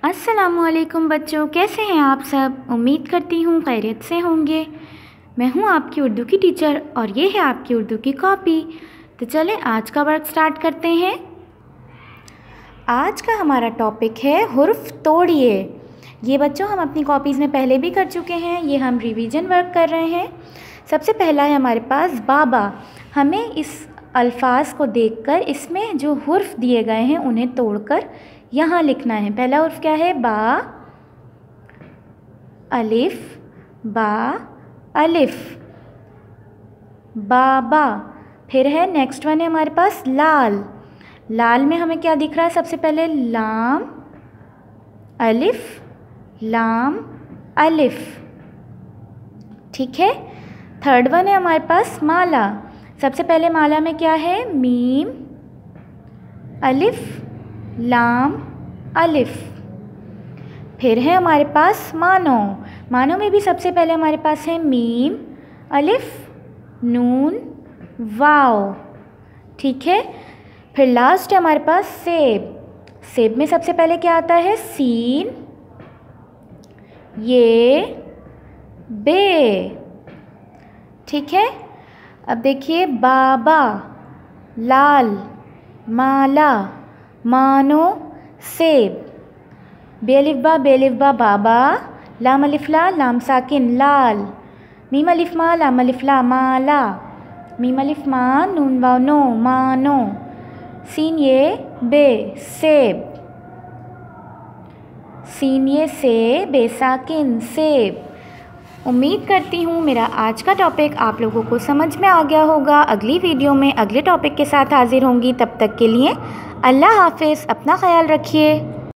अस्सलामुअलैकुम बच्चों, कैसे हैं आप सब। उम्मीद करती हूँ खैरियत से होंगे। मैं हूँ आपकी उर्दू की टीचर और ये है आपकी उर्दू की कॉपी। तो चलें आज का वर्क स्टार्ट करते हैं। आज का हमारा टॉपिक है हुर्फ तोड़िए। ये बच्चों हम अपनी कॉपीज़ में पहले भी कर चुके हैं, ये हम रिवीजन वर्क कर रहे हैं। सबसे पहला है हमारे पास बाबा। हमें इस अल्फाज को देखकर इसमें जो हुर्फ दिए गए हैं उन्हें तोड़कर यहाँ लिखना है। पहला हुर्फ क्या है? बा, अलिफ, बा अलिफ, बाबा। फिर है नेक्स्ट वन है हमारे पास लाल। लाल में हमें क्या दिख रहा है? सबसे पहले लाम, अलिफ, लाम अलिफ। ठीक है। थर्ड वन है हमारे पास माला। सबसे पहले माला में क्या है? मीम, अलिफ, लाम अलिफ। फिर है हमारे पास मानो। मानो में भी सबसे पहले हमारे पास है मीम, अलिफ, नून, वाव। ठीक है। फिर लास्ट है हमारे पास सेब। सेब में सबसे पहले क्या आता है? सीन, ये, बे। ठीक है। अब देखिए बाबा, लाल, माला, मानो, सेब। बेलिफ बा बाबा, लाम अलिफ ला, लाम साकिन लाल, मीम अलिफ मा, लाम अलिफ ला, माला, मीम अलिफ मा, नून वाव नो, मानो, सीन ये, बे, सेब, सीन ये से, बेसाकिन सेब। उम्मीद करती हूँ मेरा आज का टॉपिक आप लोगों को समझ में आ गया होगा। अगली वीडियो में अगले टॉपिक के साथ हाजिर होंगी। तब तक के लिए अल्लाह हाफिज़। अपना ख्याल रखिए।